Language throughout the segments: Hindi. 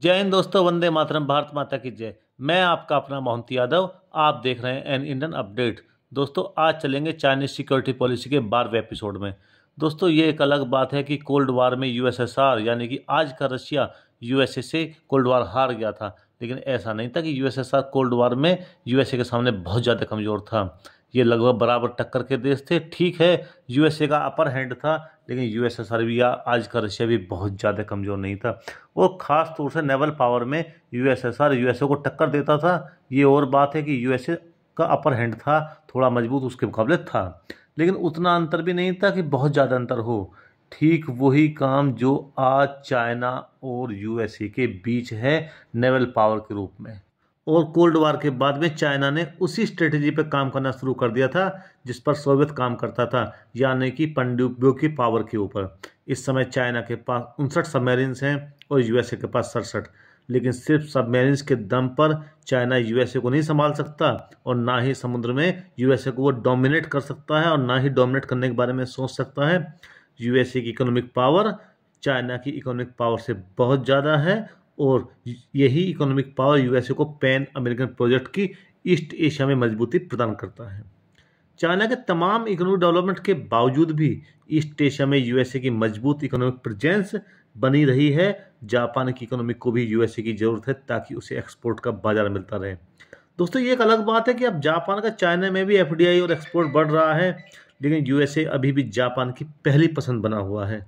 जय हिंद दोस्तों, वंदे मातरम, भारत माता की जय। मैं आपका अपना मोहंती यादव। आप देख रहे हैं एन इंडियन अपडेट। दोस्तों, आज चलेंगे चाइनीज सिक्योरिटी पॉलिसी के 12वें एपिसोड में। दोस्तों, ये एक अलग बात है कि कोल्ड वार में यूएसएसआर यानी कि आज का रशिया यूएसए से कोल्ड वार हार गया था, लेकिन ऐसा नहीं था कि यूएसएसआर कोल्ड वार में यूएसए के सामने बहुत ज़्यादा कमज़ोर था। ये लगभग बराबर टक्कर के देश थे। ठीक है, यूएसए का अपर हैंड था, लेकिन यूएसएसआर भी या आज का रशिया भी बहुत ज़्यादा कमज़ोर नहीं था। और ख़ास तौर से नेवल पावर में यूएसएसआर यूएसए को टक्कर देता था। ये और बात है कि यूएसए का अपर हैंड था, थोड़ा मजबूत उसके मुकाबले था, लेकिन उतना अंतर भी नहीं था कि बहुत ज़्यादा अंतर हो। ठीक वही काम जो आज चाइना और यूएसए के बीच है नेवल पावर के रूप में। और कोल्ड वार के बाद में चाइना ने उसी स्ट्रेटेजी पर काम करना शुरू कर दिया था जिस पर सोवियत काम करता था, यानी कि पनडुब्बियों की पावर के ऊपर। इस समय चाइना के पास 59 सबमरीन्स हैं और यूएसए के पास 67, लेकिन सिर्फ सबमरीन्स के दम पर चाइना यूएसए को नहीं संभाल सकता और ना ही समुद्र में यूएसए को वो डोमिनेट कर सकता है और ना ही डोमिनेट करने के बारे में सोच सकता है। यूएसए की इकोनॉमिक पावर चाइना की इकोनॉमिक पावर से बहुत ज़्यादा है और यही इकोनॉमिक पावर यूएसए को पैन अमेरिकन प्रोजेक्ट की ईस्ट एशिया में मजबूती प्रदान करता है। चाइना के तमाम इकोनॉमिक डेवलपमेंट के बावजूद भी ईस्ट एशिया में यूएसए की मजबूत इकोनॉमिक प्रेजेंस बनी रही है। जापान की इकोनॉमी को भी यूएसए की जरूरत है ताकि उसे एक्सपोर्ट का बाजार मिलता रहे। दोस्तों, ये एक अलग बात है कि अब जापान का चाइना में भी एफडीआई और एक्सपोर्ट बढ़ रहा है, लेकिन यूएसए अभी भी जापान की पहली पसंद बना हुआ है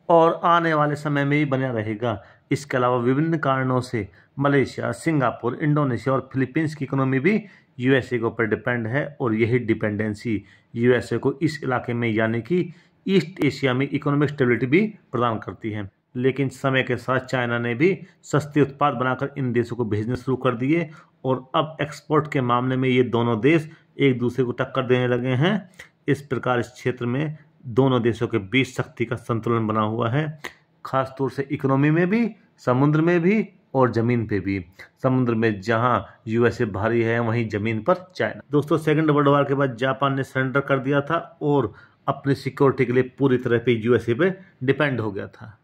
और आने वाले समय में भी बना रहेगा। इसके अलावा विभिन्न कारणों से मलेशिया, सिंगापुर, इंडोनेशिया और फिलीपींस की इकोनॉमी भी यूएसए के ऊपर डिपेंड है और यही डिपेंडेंसी यूएसए को इस इलाके में यानी कि ईस्ट एशिया में इकोनॉमिक स्टेबिलिटी भी प्रदान करती है। लेकिन समय के साथ चाइना ने भी सस्ते उत्पाद बनाकर इन देशों को भेजने शुरू कर दिए और अब एक्सपोर्ट के मामले में ये दोनों देश एक दूसरे को टक्कर देने लगे हैं। इस प्रकार इस क्षेत्र में दोनों देशों के बीच शक्ति का संतुलन बना हुआ है, खासतौर से इकोनॉमी में भी, समुद्र में भी और जमीन पे भी। समुद्र में जहां यूएसए भारी है वहीं जमीन पर चाइना। दोस्तों, सेकंड वर्ल्ड वॉर के बाद जापान ने सरेंडर कर दिया था और अपनी सिक्योरिटी के लिए पूरी तरह पे यूएसए पे डिपेंड हो गया था।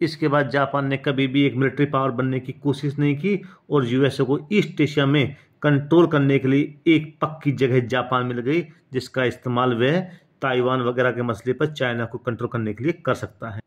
इसके बाद जापान ने कभी भी एक मिलिट्री पावर बनने की कोशिश नहीं की और यूएसए को ईस्ट एशिया में कंट्रोल करने के लिए एक पक्की जगह जापान मिल गई, जिसका इस्तेमाल वह ताइवान वगैरह के मसले पर चाइना को कंट्रोल करने के लिए कर सकता है।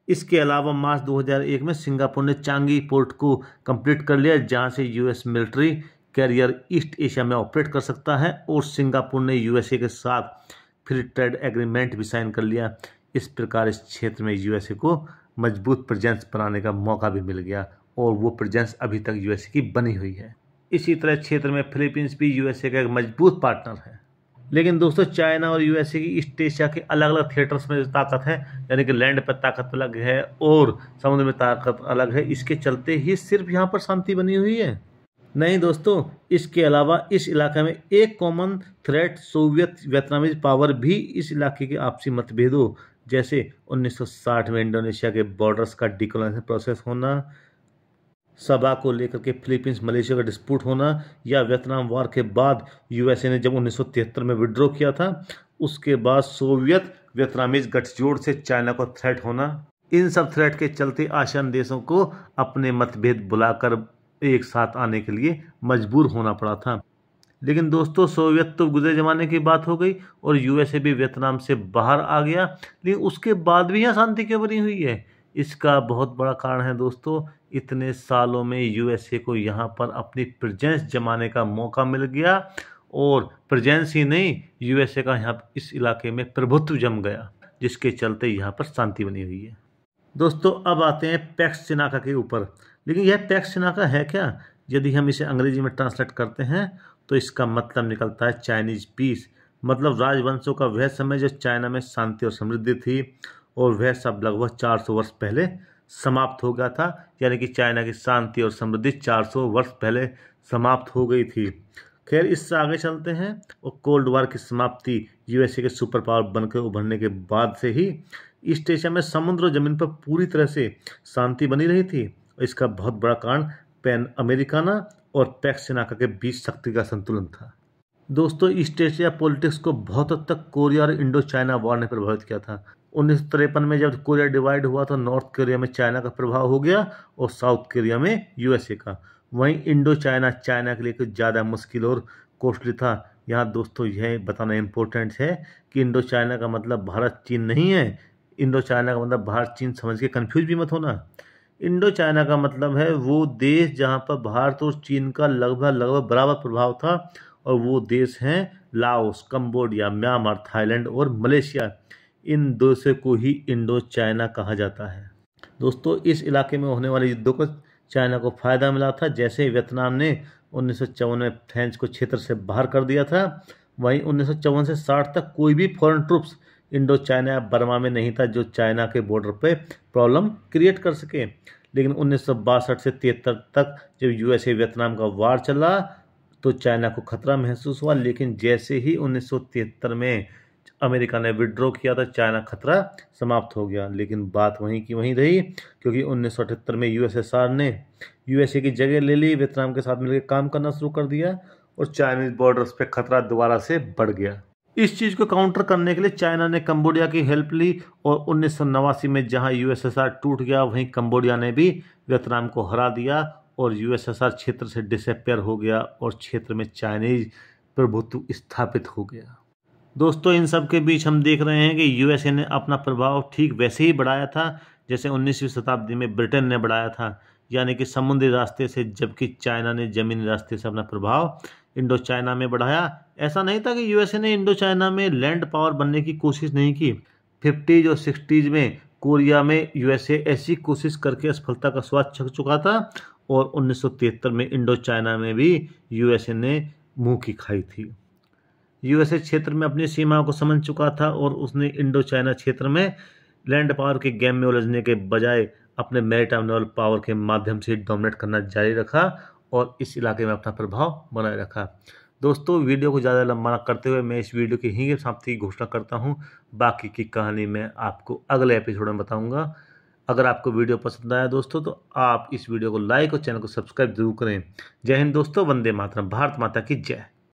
इसके अलावा मार्च 2001 में सिंगापुर ने चांगी पोर्ट को कंप्लीट कर लिया, जहां से US military carrier East Asia में ऑपरेट कर सकता है और सिंगापुर ने यूएसए के साथ फ्री ट्रेड एग्रीमेंट भी साइन कर लिया। इस प्रकार इस क्षेत्र में यूएसए को मजबूत प्रेजेंस बनाने का मौका भी मिल गया और वो प्रेजेंस अभी तक यूएसए की बनी हुई है। इसी तरह क्षेत्र में फिलीपींस भी यूएसए का एक मजबूत पार्टनर है। लेकिन दोस्तों, चाइना और यूएसए की ईस्ट एशिया के अलग अलग थिएटर्स में ताकत है, यानी कि लैंड पर ताकत अलग है और समुद्र में ताकत अलग है। इसके चलते ही सिर्फ यहाँ पर शांति बनी हुई है? नहीं दोस्तों, इसके अलावा इस इलाके में एक common threat Soviet Vietnamese power भी इस इलाके के आपसी मतभेदों जैसे 1960 में इंडोनेशिया के बॉर्डर्स का डिकोलाइजेशन प्रोसेस होना, सबा को लेकर के फिलीपींस मलेशिया का डिस्प्यूट होना, या वियतनाम वॉर के बाद यूएसए ने जब 1973 में विड्रॉ किया था उसके बाद सोवियत वियतनामीज गठजोड़ से चाइना को थ्रेट होना, इन सब थ्रेट के चलते आसियान देशों को अपने मतभेद बुलाकर एक साथ आने के लिए मजबूर होना पड़ा था। लेकिन दोस्तों, सोवियत तो गुजरे जमाने की बात हो गई और यूएसए भी वियतनाम से बाहर आ गया, लेकिन उसके बाद भी यहाँ शांति क्यों बनी हुई है? इसका बहुत बड़ा कारण है दोस्तों, इतने सालों में यूएसए को यहाँ पर अपनी प्रेजेंस जमाने का मौका मिल गया और प्रेजेंस ही नहीं, यूएसए का यहाँ इस इलाके में प्रभुत्व जम गया, जिसके चलते यहाँ पर शांति बनी हुई है। दोस्तों, अब आते हैं पैक्स चिनाका के ऊपर। लेकिन यह पैक्स चिनाका है क्या? यदि हम इसे अंग्रेजी में ट्रांसलेट करते हैं तो इसका मतलब निकलता है चाइनीज पीस, मतलब राजवंशों का वह समय जो चाइना में शांति और समृद्धि थी, और वह सब लगभग 400 वर्ष पहले समाप्त हो गया था। यानी कि चाइना की शांति और समृद्धि 400 वर्ष पहले समाप्त हो गई थी। खैर, इससे आगे चलते हैं और कोल्ड वार की समाप्ति यूएसए के सुपर पावर बनकर उभरने के बाद से ही ईस्ट एशिया में समुद्र और जमीन पर पूरी तरह से शांति बनी रही थी। इसका बहुत बड़ा कारण पैन अमेरिकाना और पैक्स चिनाका के बीच शक्ति का संतुलन था। दोस्तों, ईस्ट एशिया पॉलिटिक्स को बहुत हद तक कोरिया और इंडो चाइना वॉर ने प्रभावित किया था 1953 में जब कोरिया डिवाइड हुआ तो नॉर्थ कोरिया में चाइना का प्रभाव हो गया और साउथ कोरिया में यूएसए का। वहीं इंडो चाइना चाइना के लिए कुछ ज़्यादा मुश्किल और कॉस्टली था। यहाँ दोस्तों यह बताना इम्पोर्टेंट है कि इंडो चाइना का मतलब भारत चीन नहीं है। इंडो चाइना का मतलब भारत चीन समझ के कंफ्यूज भी मत होना। इंडो चाइना का मतलब है वो देश जहाँ पर भारत और चीन का लगभग बराबर प्रभाव था, और वो देश हैं लाओस, कंबोडिया, म्यांमार, थाईलैंड और मलेशिया। इन देशों को ही इंडो चाइना कहा जाता है। दोस्तों इस इलाके में होने वाले युद्धों को चाइना को फायदा मिला था। जैसे वियतनाम ने 1954 में फ्रेंच को क्षेत्र से बाहर कर दिया था, वहीं 1954 से 60 तक कोई भी फॉरेन ट्रूप्स इंडो चाइना या बर्मा में नहीं था जो चाइना के बॉर्डर पे प्रॉब्लम क्रिएट कर सके। लेकिन 1962 से 73 तक जब यूएसए वियतनाम का वार चला तो चाइना को खतरा महसूस हुआ। लेकिन जैसे ही 1973 में अमेरिका ने विड्रॉ किया था, चाइना खतरा समाप्त हो गया। लेकिन बात वहीं की वहीं रही, क्योंकि 1978 में यूएसएसआर ने यूएसए की जगह ले ली, वियतनाम के साथ मिलकर काम करना शुरू कर दिया और चाइनीज बॉर्डर्स पे खतरा दोबारा से बढ़ गया। इस चीज़ को काउंटर करने के लिए चाइना ने कंबोडिया की हेल्प ली और 1989 में जहां यूएसएसआर टूट गया वहीं कंबोडिया ने भी वियतनाम को हरा दिया और यूएसएसआर क्षेत्र से डिसअपेयर हो गया और क्षेत्र में चाइनीज प्रभुत्व स्थापित हो गया। दोस्तों इन सब के बीच हम देख रहे हैं कि यूएसए ने अपना प्रभाव ठीक वैसे ही बढ़ाया था जैसे 19वीं शताब्दी में ब्रिटेन ने बढ़ाया था, यानी कि समुद्री रास्ते से, जबकि चाइना ने जमीनी रास्ते से अपना प्रभाव इंडो चाइना में बढ़ाया। ऐसा नहीं था कि यूएसए ने इंडो चाइना में लैंड पावर बनने की कोशिश नहीं की। 50s और 60s में कोरिया में यूएसए ऐसी कोशिश करके असफलता का स्वाद चख चुका था और 1973 में इंडो चाइना में भी यूएसए ने मुंह की खाई थी। यूएसए क्षेत्र में अपनी सीमाओं को समझ चुका था और उसने इंडो चाइना क्षेत्र में लैंड पावर के गेम में उलझने के बजाय अपने मैरीटाइम नेवल पावर के माध्यम से डोमिनेट करना जारी रखा और इस इलाके में अपना प्रभाव बनाए रखा। दोस्तों वीडियो को ज़्यादा लंबा करते हुए मैं इस वीडियो की यहीं समाप्ति की घोषणा करता हूं। बाकी की कहानी मैं आपको अगले एपिसोड में बताऊंगा। अगर आपको वीडियो पसंद आया दोस्तों तो आप इस वीडियो को लाइक और चैनल को सब्सक्राइब जरूर करें। जय हिंद दोस्तों, वंदे मातरम, भारत माता की जय।